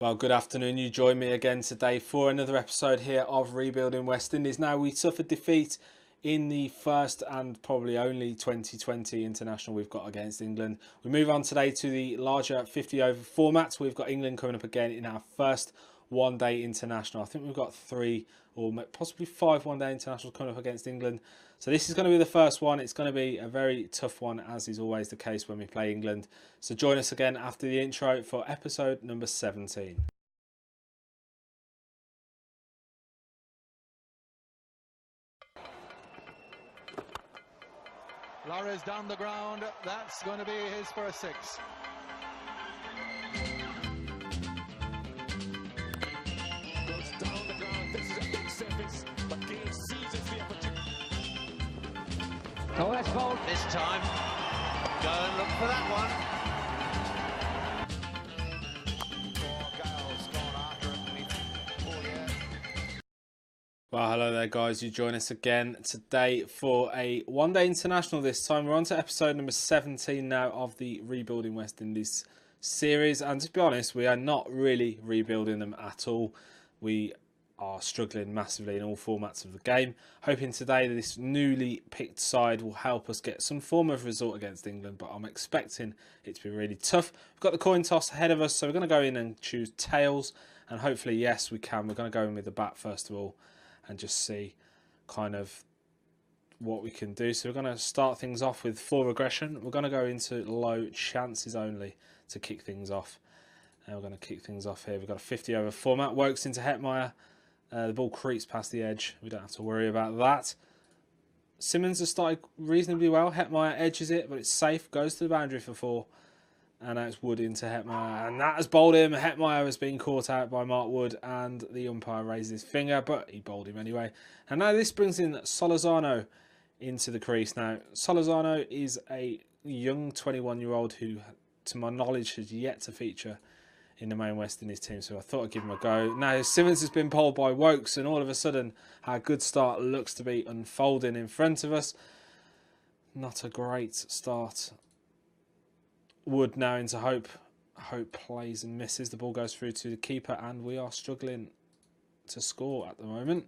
Well, good afternoon. You join me again today for another episode here of Rebuilding West Indies. Now, we suffered defeat in the first and probably only 2020 international we've got against England. We move on today to the larger 50 over format. We've got England coming up again in our first one-day international. I think we've got 3 or possibly 5 one-day internationals coming up against England. So this is going to be the first one. It's going to be a very tough one, as is always the case when we play England. So join us again after the intro for episode number 17. Lara's down the ground. That's going to be his first 6. Goes down the ground. This is a big surface, but Gale seizes the opportunity. Oh, that's bold. This time, go and look for that one. Well, hello there, guys. You join us again today for a one-day international this time. We're on to episode number 17 now of the Rebuilding West Indies series. And to be honest, we are not really rebuilding them at all. We are struggling massively in all formats of the game. Hoping today that this newly picked side will help us get some form of result against England, but I'm expecting it to be really tough. We've got the coin toss ahead of us, so we're going to go in and choose tails. And hopefully, yes, we can. We're going to go in with the bat first of all and just see kind of what we can do. So we're going to start things off with full regression. We're going to go into low chances only to kick things off. And we're going to kick things off here. We've got a 50 over format. Wokes into Hetmeyer. The ball creeps past the edge. We don't have to worry about that. Simmons has started reasonably well. Hetmeyer edges it, but it's safe. Goes to the boundary for 4. And now it's Wood into Hetmeyer, and that has bowled him. Hetmeyer has been caught out by Mark Wood, and the umpire raised his finger, but he bowled him anyway. And now this brings in Solorzano into the crease. Now, Solorzano is a young 21-year-old who, to my knowledge, has yet to feature in the main West Indies team, so I thought I'd give him a go. Now, Simmons has been bowled by Wokes, and all of a sudden, our good start looks to be unfolding in front of us. Not a great start. Wood now into Hope. Hope plays and misses. The ball goes through to the keeper, and we are struggling to score at the moment.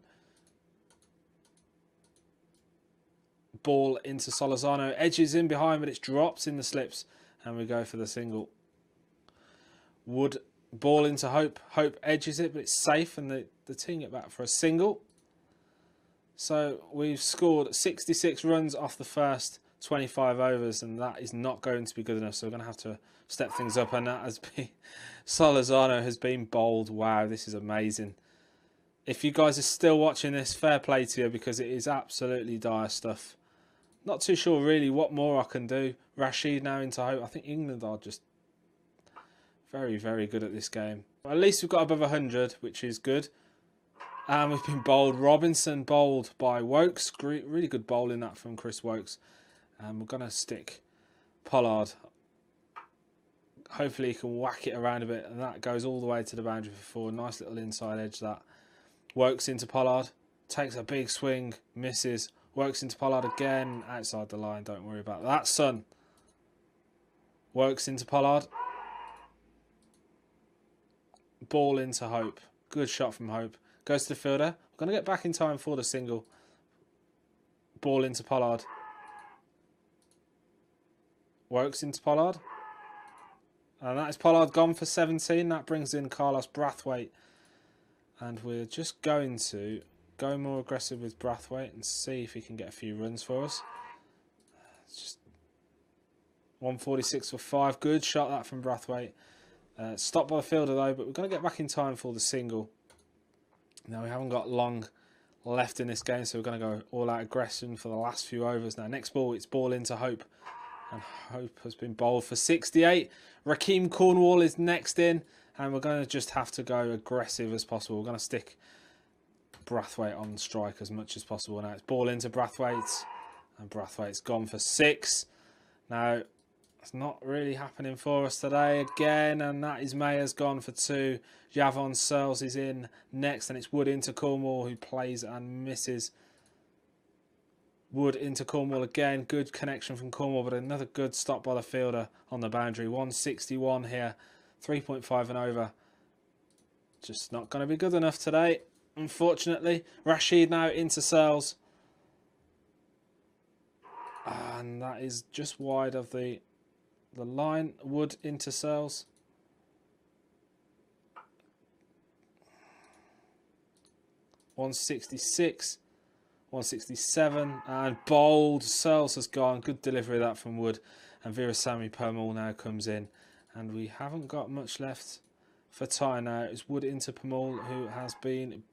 Ball into Solorzano. Edges in behind, but it's dropped in the slips, and we go for the single. Wood, ball into Hope. Hope edges it, but it's safe, and the team get back for a single. So we've scored 66 runs off the first 25 overs, and that is not going to be good enough, so we're going to have to step things up, and that has been Solorzano has been bowled. Wow, this is amazing. If you guys are still watching this, fair play to you, because it is absolutely dire stuff. Not too sure really what more I can do. Rashid now into Hope. I think England are just very, very good at this game. At least we've got above 100, which is good. And we've been bowled. Robinson bowled by Wokes. Really good bowling that from Chris Wokes. And we're going to stick Pollard. Hopefully he can whack it around a bit. And that goes all the way to the boundary for 4. Nice little inside edge that. Wokes into Pollard. Takes a big swing. Misses. Wokes into Pollard again. Outside the line. Don't worry about that, son. Wokes into Pollard. Ball into Hope. Good shot from Hope. Goes to the fielder. We're going to get back in time for the single. Ball into Pollard. Wokes into Pollard. And that is Pollard gone for 17. That brings in Carlos Brathwaite. And we're just going to go more aggressive with Brathwaite and see if he can get a few runs for us. It's just 146 for 5. Good shot that from Brathwaite. Stopped by the fielder though, but we're going to get back in time for the single. Now we haven't got long left in this game, so we're going to go all out aggression for the last few overs. Now next ball, it's ball into Hope. And Hope has been bowled for 68. Rakeem Cornwall is next in. And we're going to just have to go aggressive as possible. We're going to stick Brathwaite on strike as much as possible. Now it's ball into Brathwaite. And Brathwaite's gone for 6. Now, it's not really happening for us today again. And that is Mayer's gone for 2. Javon Searles is in next. And it's Wood into Cornwall, who plays and misses. Wood into Cornwall again. Good connection from Cornwall, but another good stop by the fielder on the boundary. 161 here. 3.5 and over. Just not going to be good enough today, unfortunately. Rashid now into Searles. And that is just wide of the line. Wood into Searles. .166, 167, and bold. Searles has gone. Good delivery of that from Wood. And Veerasamy Permal now comes in. And we haven't got much left for Ty now. It's Wood into Permal, who has been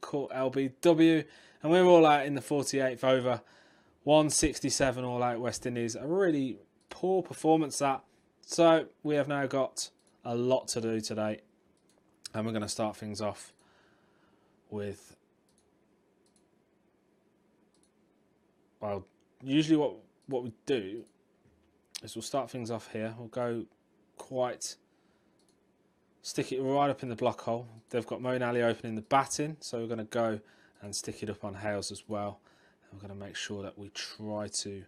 caught LBW. And we're all out in the 48th over. 167 all out West Indies. A really poor performance that. So we have now got a lot to do today. And we're going to start things off with... Well, usually what we do is we'll start things off here. We'll go quite... Stick it right up in the block hole. They've got Moeen Ali opening the batting. So we're going to go and stick it up on Hales as well. And we're going to make sure that we try to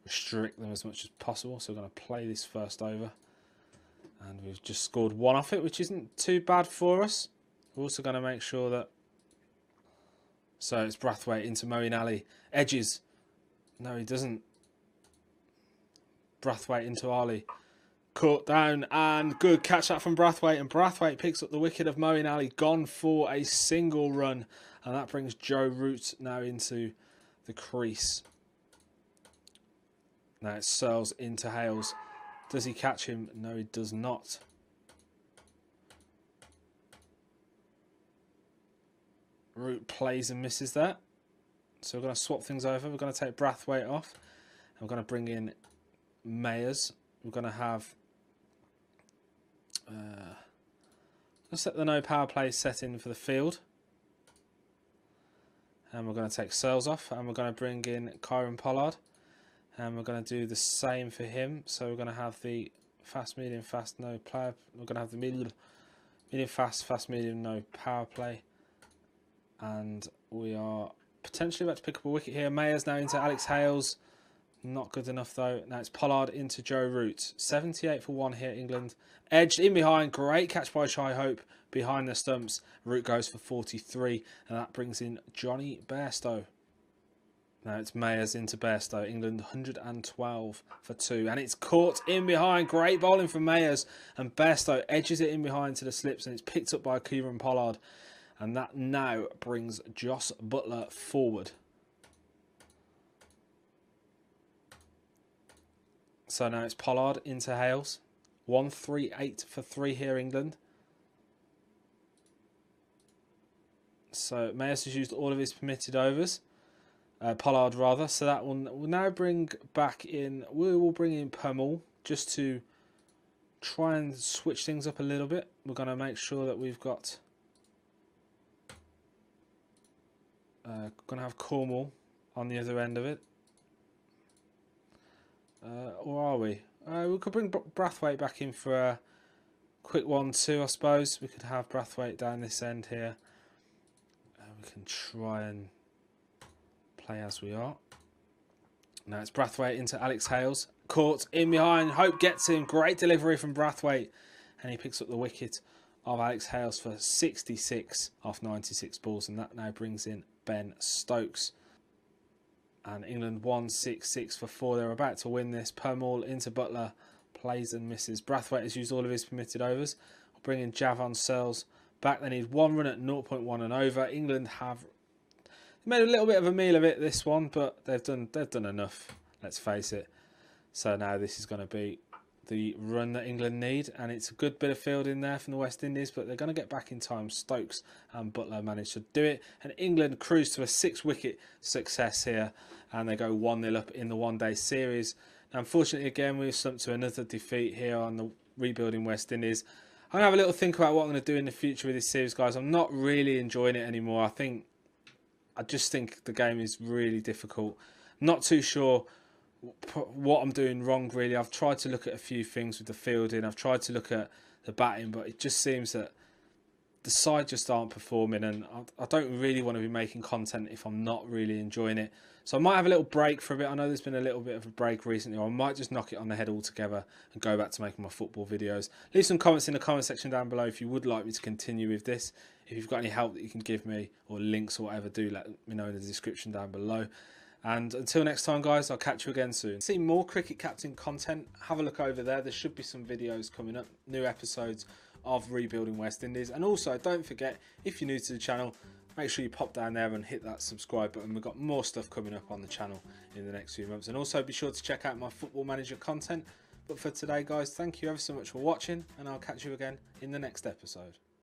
restrict them as much as possible. So we're going to play this first over. And we've just scored one off it, which isn't too bad for us. We're also going to make sure that... So it's Brathwaite into Moeen Ali. Edges. No, he doesn't. Brathwaite into Ali. Caught down and good catch that from Brathwaite. And Brathwaite picks up the wicket of Moeen Ali. Gone for a single run. And that brings Joe Root now into the crease. Now it's Searles into Hales. Does he catch him? No, he does not. Root plays and misses that. So we're going to swap things over. We're going to take Brathwaite off. And we're going to bring in Mayers. We're going to have... let's set the no power play setting for the field. And we're going to take Searles off. And we're going to bring in Kieran Pollard. And we're going to do the same for him. So we're going to have the fast, medium, fast, no power. We're going to have the medium, fast, medium, no power play. And we are potentially about to pick up a wicket here. Mayers now into Alex Hales. Not good enough though. Now it's Pollard into Joe Root. 78 for 1 here, England. Edged in behind. Great catch by Shai Hope behind the stumps. Root goes for 43. And that brings in Johnny Bairstow. Now it's Mayers into Bairstow. England 112 for 2. And it's caught in behind. Great bowling from Mayers. And Bairstow edges it in behind to the slips. And it's picked up by Kieran Pollard. And that now brings Joss Butler forward. So now it's Pollard into Hales. 138 for 3 here, England. So Mayers has used all of his permitted overs. Pollard rather. So that will now bring back in... We will bring in Permal just to try and switch things up a little bit. We're going to make sure that we've got... going to have Cornwall on the other end of it. Or are we? We could bring Brathwaite back in for a quick 1-2, I suppose. We could have Brathwaite down this end here. We can try and play as we are. Now it's Brathwaite into Alex Hales. Caught in behind. Hope gets him. Great delivery from Brathwaite. And he picks up the wicket of Alex Hales for 66 off 96 balls. And that now brings in Ben Stokes. And England 166 for 4. They're about to win this. Permal into Butler. Plays and misses. Brathwaite has used all of his permitted overs. We'll bring in Javon Searles back. They need 1 run at 0.1 and over. England have made a little bit of a meal of it, this one, but they've done enough, let's face it. So now this is going to be the run that England need, and it's a good bit of fielding there from the West Indies, but they're going to get back in time. Stokes and Butler managed to do it, and England cruise to a 6-wicket success here, and they go 1-0 up in the one-day series. Now, unfortunately, again, we've slumped to another defeat here on the rebuilding West Indies. I'm going to have a little think about what I'm going to do in the future with this series, guys. I'm not really enjoying it anymore. I just think the game is really difficult. Not too sure what I'm doing wrong, really. I've tried to look at a few things with the fielding. I've tried to look at the batting, but it just seems that the side just aren't performing, and I don't really want to be making content if I'm not really enjoying it. So I might have a little break for a bit. I know there's been a little bit of a break recently, or I might just knock it on the head altogether and go back to making my football videos. Leave some comments in the comment section down below if you would like me to continue with this. If you've got any help that you can give me, or links or whatever, do let me know in the description down below. And until next time, guys, I'll catch you again soon. See more Cricket Captain content, have a look over there. There should be some videos coming up, new episodes of Rebuilding West Indies. And also, don't forget, if you're new to the channel, make sure you pop down there and hit that subscribe button. We've got more stuff coming up on the channel in the next few months. And also be sure to check out my Football Manager content. But for today, guys, thank you ever so much for watching, and I'll catch you again in the next episode.